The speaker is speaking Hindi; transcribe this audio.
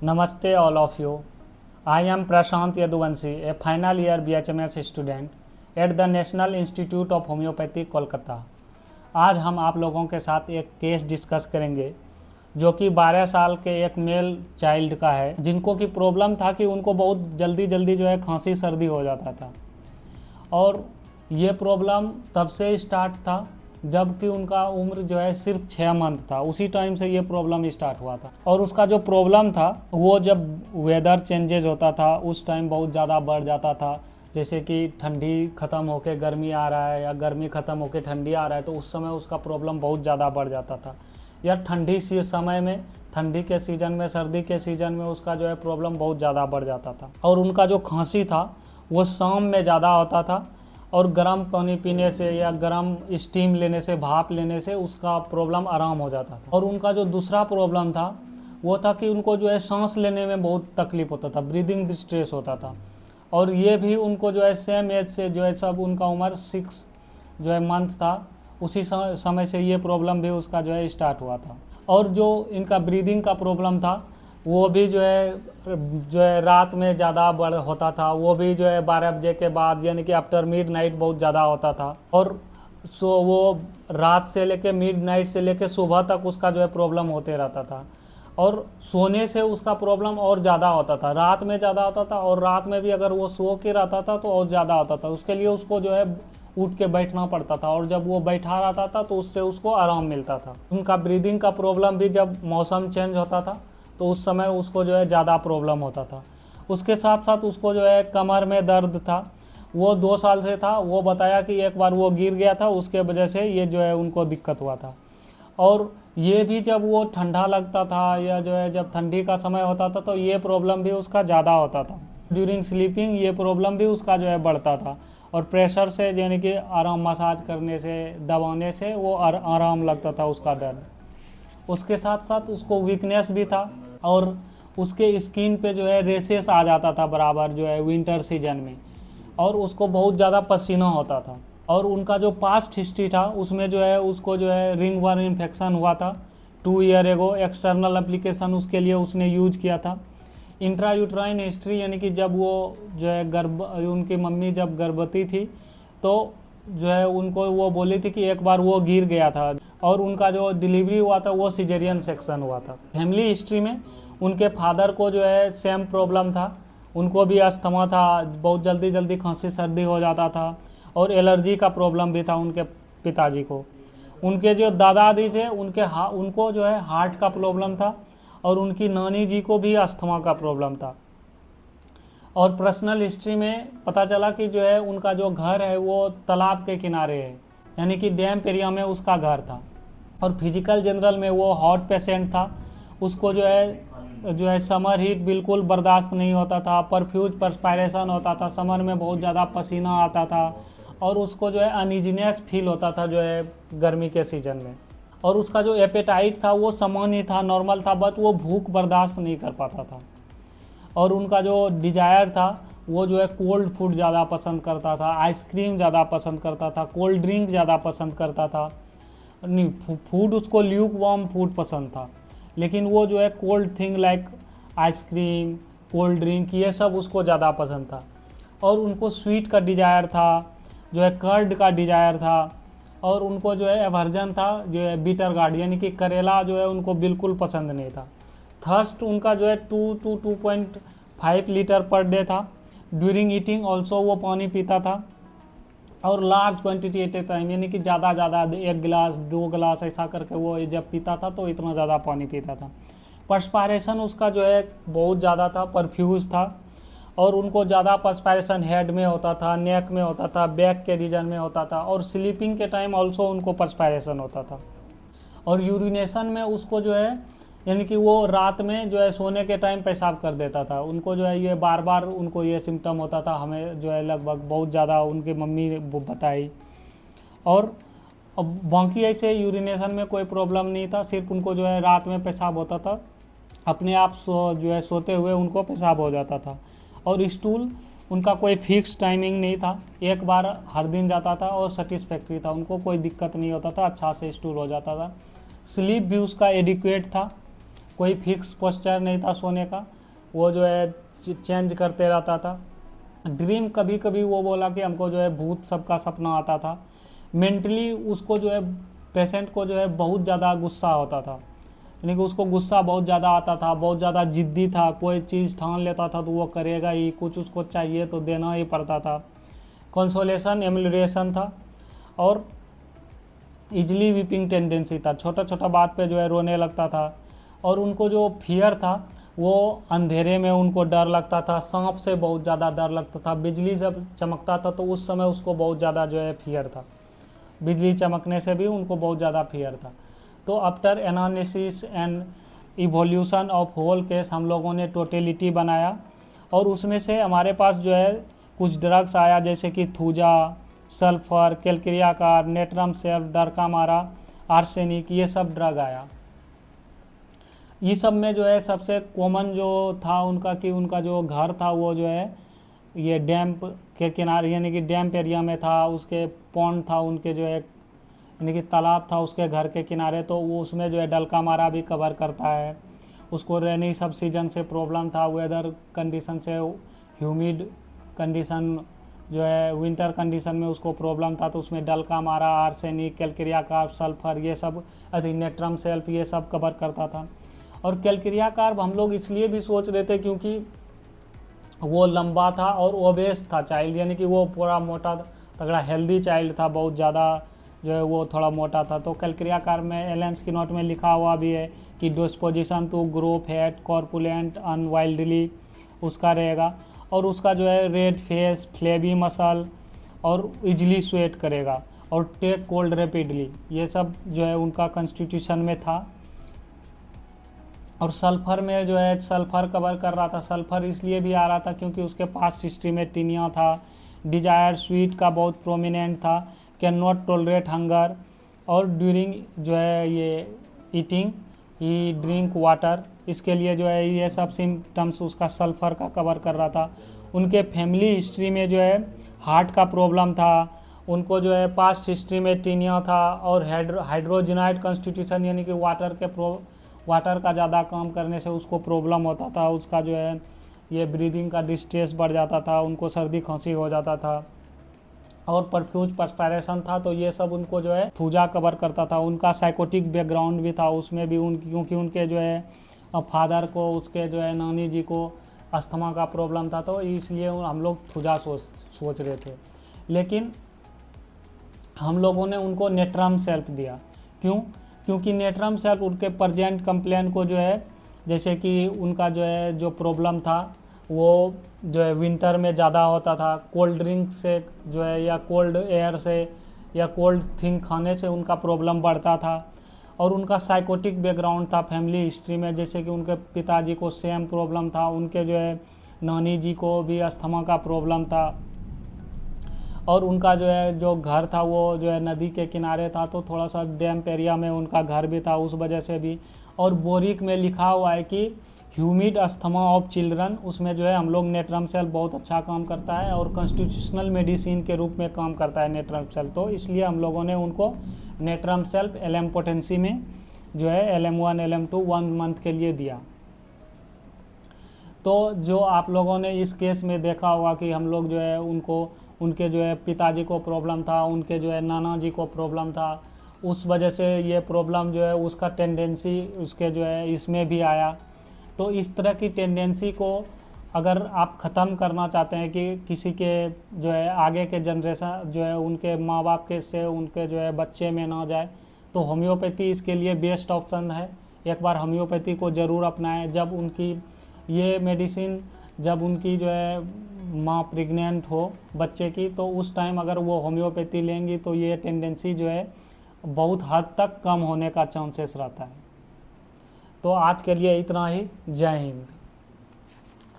Namaste all of you. I am Prashant Yaduvanshi, a final year BHMS student at the National Institute of Homeopathy, Kolkata. आज हम आप लोगों के साथ एक केस डिस्कस करेंगे जो कि 12 साल के एक मेल चाइल्ड का है, जिनको की प्रॉब्लम था कि उनको बहुत जल्दी जो है खांसी सर्दी हो जाता था। और ये प्रॉब्लम तब से स्टार्ट था जबकि उनका उम्र जो है सिर्फ 6 मंथ था। उसी टाइम से ये प्रॉब्लम स्टार्ट हुआ था। और उसका जो प्रॉब्लम था वो जब वेदर चेंजेज होता था उस टाइम बहुत ज़्यादा बढ़ जाता था। जैसे कि ठंडी ख़त्म होकर गर्मी आ रहा है या गर्मी ख़त्म होकर ठंडी आ रहा है, तो उस समय उसका प्रॉब्लम बहुत ज़्यादा बढ़ जाता था। या ठंडी सी समय में, ठंडी के सीज़न में, सर्दी के सीज़न में उसका जो है प्रॉब्लम बहुत ज़्यादा बढ़ जाता था। और उनका जो खांसी था वो शाम में ज़्यादा होता था और गर्म पानी पीने से या गर्म स्टीम लेने से, भाप लेने से उसका प्रॉब्लम आराम हो जाता था। और उनका जो दूसरा प्रॉब्लम था वो था कि उनको जो है सांस लेने में बहुत तकलीफ होता था, ब्रीदिंग डिस्ट्रेस होता था। और ये भी उनको जो है सेम एज से जो है सब, उनका उम्र 6 जो है मंथ था, उसी समय से ये प्रॉब्लम भी उसका जो है स्टार्ट हुआ था। और जो इनका ब्रीदिंग का प्रॉब्लम था वो भी जो है रात में ज़्यादा बढ़ होता था। वो भी जो है 12 बजे के बाद, यानी कि आफ्टर मिडनाइट बहुत ज़्यादा होता था। और वो रात से लेके मिडनाइट से लेके सुबह तक उसका जो है प्रॉब्लम होते रहता था। और सोने से उसका प्रॉब्लम और ज़्यादा होता था, रात में ज़्यादा होता था। और रात में भी अगर वो सो के रहता था तो और ज़्यादा होता था। उसके लिए उसको जो है उठ के बैठना पड़ता था, और जब वो बैठा रहता था तो उससे उसको आराम मिलता था। उनका ब्रीदिंग का प्रॉब्लम भी जब मौसम चेंज होता था तो उस समय उसको जो है ज़्यादा प्रॉब्लम होता था। उसके साथ साथ उसको जो है कमर में दर्द था, वो 2 साल से था। वो बताया कि एक बार वो गिर गया था, उसके वजह से ये जो है उनको दिक्कत हुआ था। और ये भी जब वो ठंडा लगता था या जो है जब ठंडी का समय होता था तो ये प्रॉब्लम भी उसका ज़्यादा होता था। ड्यूरिंग स्लीपिंग ये प्रॉब्लम भी उसका जो है बढ़ता था। और प्रेशर से, यानी कि आराम मसाज करने से, दबाने से वो आराम लगता था उसका दर्द। उसके साथ साथ उसको वीकनेस भी था और उसके स्किन पे जो है रेसेस आ जाता था बराबर जो है विंटर सीजन में। और उसको बहुत ज़्यादा पसीना होता था। और उनका जो पास्ट हिस्ट्री था उसमें जो है उसको जो है रिंग वर्म इन्फेक्शन हुआ था 2 ईयर एगो। एक्सटर्नल एप्लीकेशन उसके लिए उसने यूज किया था। इंट्रा यूट्राइन हिस्ट्री, यानी कि जब वो जो है उनकी मम्मी जब गर्भवती थी तो जो है उनको वो बोली थी कि एक बार वो गिर गया था। और उनका जो डिलीवरी हुआ था वो सिजेरियन सेक्शन हुआ था। फैमिली हिस्ट्री में उनके फादर को जो है सेम प्रॉब्लम था, उनको भी अस्थमा था, बहुत जल्दी खांसी सर्दी हो जाता था। और एलर्जी का प्रॉब्लम भी था उनके पिताजी को। उनके जो दादाजी थे उनको जो है हार्ट का प्रॉब्लम था। और उनकी नानी जी को भी अस्थमा का प्रॉब्लम था। और पर्सनल हिस्ट्री में पता चला कि जो है उनका जो घर है वो तालाब के किनारे है, यानी कि डैम एरिया में उसका घर था। और फिजिकल जनरल में वो हॉट पेशेंट था। उसको जो है समर हीट बिल्कुल बर्दाश्त नहीं होता था, परफ्यूज परस्पायरेशन होता था, समर में बहुत ज़्यादा पसीना आता था। और उसको जो है अनइजीनेस फील होता था जो है गर्मी के सीज़न में। और उसका जो एपेटाइट था वो सामान्य था, नॉर्मल था, बट वो भूख बर्दाश्त नहीं कर पाता था। और उनका जो डिजायर था वो जो है कोल्ड फूड ज़्यादा पसंद करता था, आइसक्रीम ज़्यादा पसंद करता था, कोल्ड ड्रिंक ज़्यादा पसंद करता था। नहीं, फूड उसको ल्यूक वार्म फूड पसंद था, लेकिन वो जो है cold thing like ice cream, cold drink, ये सब उसको ज़्यादा पसंद था। और उनको स्वीट का डिजायर था, जो है कर्ड का डिजायर था। और उनको जो है एवर्जन था जो है बीटर गार्ड, यानी कि करेला जो है उनको बिल्कुल पसंद नहीं था। थर्स्ट उनका जो है 2 to 2.5 लीटर पर डे था। ड्यूरिंग ईटिंग ऑल्सो वो पानी पीता था। और लार्ज क्वांटिटी एट ए टाइम, यानी कि ज़्यादा 1 गिलास 2 गिलास ऐसा करके वो जब पीता था तो इतना ज़्यादा पानी पीता था। पर्सपायरेशन उसका जो है बहुत ज़्यादा था, परफ्यूज था। और उनको ज़्यादा पर्सपायरेशन हेड में होता था, नेक में होता था, बैक के रीजन में होता था। और स्लीपिंग के टाइम ऑल्सो उनको पर्सपायरेशन होता था। और यूरिनेशन में उसको जो है, यानी कि वो रात में जो है सोने के टाइम पेशाब कर देता था। उनको जो है ये बार बार उनको ये सिम्टम होता था, हमें जो है लगभग बहुत ज़्यादा उनकी मम्मी बताई। और अब बाकी ऐसे यूरिनेशन में कोई प्रॉब्लम नहीं था, सिर्फ उनको जो है रात में पेशाब होता था, अपने आप जो है सोते हुए उनको पेशाब हो जाता था। और स्टूल उनका कोई फिक्स टाइमिंग नहीं था, एक बार हर दिन जाता था और सेटिस्फैक्ट्री था, उनको कोई दिक्कत नहीं होता था, अच्छा से स्टूल हो जाता था। स्लीप भी उसका एडिक्वेट था, कोई फिक्स पोस्चर नहीं था सोने का, वो जो है चेंज करते रहता था। ड्रीम कभी कभी वो बोला कि हमको जो है भूत सबका सपना आता था। मेंटली उसको जो है पेशेंट को जो है बहुत ज़्यादा गुस्सा होता था, यानी कि उसको गुस्सा बहुत ज़्यादा आता था, बहुत ज़्यादा जिद्दी था, कोई चीज़ ठान लेता था तो वो करेगा ही, कुछ उसको चाहिए तो देना ही पड़ता था। कंसोलेशन एमुलरेशन था और इजली वीपिंग टेंडेंसी था, छोटा छोटा बात पे जो है रोने लगता था। और उनको जो फियर था वो अंधेरे में उनको डर लगता था, सांप से बहुत ज़्यादा डर लगता था, बिजली जब चमकता था तो उस समय उसको बहुत ज़्यादा जो है फियर था, बिजली चमकने से भी उनको बहुत ज़्यादा फियर था। तो after analysis and evolution of whole case हम लोगों ने टोटलिटी बनाया और उसमें से हमारे पास जो है कुछ ड्रग्स आया, जैसे कि थूजा, सल्फर, कैलक्रियाकार, नेट्रम सेल्फ, डरकामारा, आर्सेनिक, ये सब ड्रग आया। ये सब में जो है सबसे कॉमन जो था उनका कि उनका जो घर था वो जो है ये डैम्प के किनारे, यानी कि डैम्प एरिया में था, उसके पॉन्ड था उनके जो है, यानी कि तालाब था उसके घर के किनारे, तो वो उसमें जो है डलकामारा भी कवर करता है। उसको रेनी सब सीजन से प्रॉब्लम था, वेदर कंडीशन से, ह्यूमिड कंडीशन जो है विंटर कंडीशन में उसको प्रॉब्लम था, तो उसमें डलकामारा, आर्सेनिक, कैलक्रियाकार, सल्फर, ये सब नेट्रम सेल्फ ये सब कवर करता था। और कैलक्रियाकार हम लोग इसलिए भी सोच रहे थे क्योंकि वो लंबा था और ओबेस था चाइल्ड, यानी कि वो पूरा मोटा तगड़ा हेल्दी चाइल्ड था, बहुत ज़्यादा जो है वो थोड़ा मोटा था। तो कैलक्रियाकार में एलेंस की नोट में लिखा हुआ भी है कि disposition to grow fat, corpulent, unwieldy उसका रहेगा, और उसका जो है रेड फेस, फ्लेबी मसल, और इजली स्वेट करेगा, और टेक कोल्ड रैपिडली, ये सब जो है उनका कॉन्स्टिट्यूशन में था। और सल्फ़र में जो है सल्फ़र कवर कर रहा था। सल्फ़र इसलिए भी आ रहा था क्योंकि उसके पास हिस्ट्री में टीनिया था। डिजायर स्वीट का बहुत प्रोमिनेंट था, कैन नॉट टॉलरेट हंगर, और ड्यूरिंग जो है ये ईटिंग ही ड्रिंक वाटर, इसके लिए जो है ये सब सिम्टम्स उसका सल्फ़र का कवर कर रहा था। उनके फैमिली हिस्ट्री में जो है हार्ट का प्रॉब्लम था, उनको जो है पास्ट हिस्ट्री में टीनिया था, और हाइड्रोजिनाइड कॉन्स्टिट्यूशन, यानी कि वाटर का ज़्यादा काम करने से उसको प्रॉब्लम होता था, उसका जो है ये ब्रीदिंग का डिस्ट्रेस बढ़ जाता था, उनको सर्दी खांसी हो जाता था, और परफ्यूज पर्सपायरेशन था। तो ये सब उनको जो है थूजा कवर करता था। उनका साइकोटिक बैकग्राउंड भी था, उसमें भी क्योंकि उनके जो है फादर को, उसके जो है नानी जी को अस्थमा का प्रॉब्लम था, तो इसलिए हम लोग थूजा सोच रहे थे। लेकिन हम लोगों ने उनको नेट्रम सेल्फ दिया। क्योंकि नेट्रम सेल्फ उनके प्रजेंट कंप्लेन को जो है, जैसे कि उनका जो है जो प्रॉब्लम था वो जो है विंटर में ज़्यादा होता था, कोल्ड ड्रिंक से जो है, या कोल्ड एयर से, या कोल्ड थिंग खाने से उनका प्रॉब्लम बढ़ता था। और उनका साइकोटिक बैकग्राउंड था फैमिली हिस्ट्री में, जैसे कि उनके पिताजी को सेम प्रॉब्लम था, उनके जो है नानी जी को भी अस्थमा का प्रॉब्लम था, और उनका जो है जो घर था वो जो है नदी के किनारे था, तो थोड़ा सा डैम्प एरिया में उनका घर भी था, उस वजह से भी। और बोरिक में लिखा हुआ है कि ह्यूमिड अस्थमा ऑफ चिल्ड्रन, उसमें जो है हम लोग नेट्रम सेल बहुत अच्छा काम करता है और कॉन्स्टिट्यूशनल मेडिसिन के रूप में काम करता है नेट्रम सेल, तो इसलिए हम लोगों ने उनको नेट्रम सेल एलएम पोटेंसी में जो है LM1 LM2 1 मंथ के लिए दिया। तो जो आप लोगों ने इस केस में देखा होगा कि हम लोग जो है उनके जो है पिताजी को प्रॉब्लम था, उनके जो है नाना जी को प्रॉब्लम था, उस वजह से ये प्रॉब्लम जो है उसका टेंडेंसी उसके जो है इसमें भी आया। तो इस तरह की टेंडेंसी को अगर आप ख़त्म करना चाहते हैं कि किसी के जो है आगे के जनरेशन जो है उनके माँ बाप के से उनके जो है बच्चे में ना जाए, तो होम्योपैथी इसके लिए बेस्ट ऑप्शन है। एक बार होम्योपैथी को ज़रूर अपनाएं। जब उनकी ये मेडिसिन, जब उनकी जो है माँ प्रेग्नेंट हो बच्चे की, तो उस टाइम अगर वो होम्योपैथी लेंगी तो ये टेंडेंसी जो है बहुत हद तक कम होने का चांसेस रहता है। तो आज के लिए इतना ही। जय हिंद।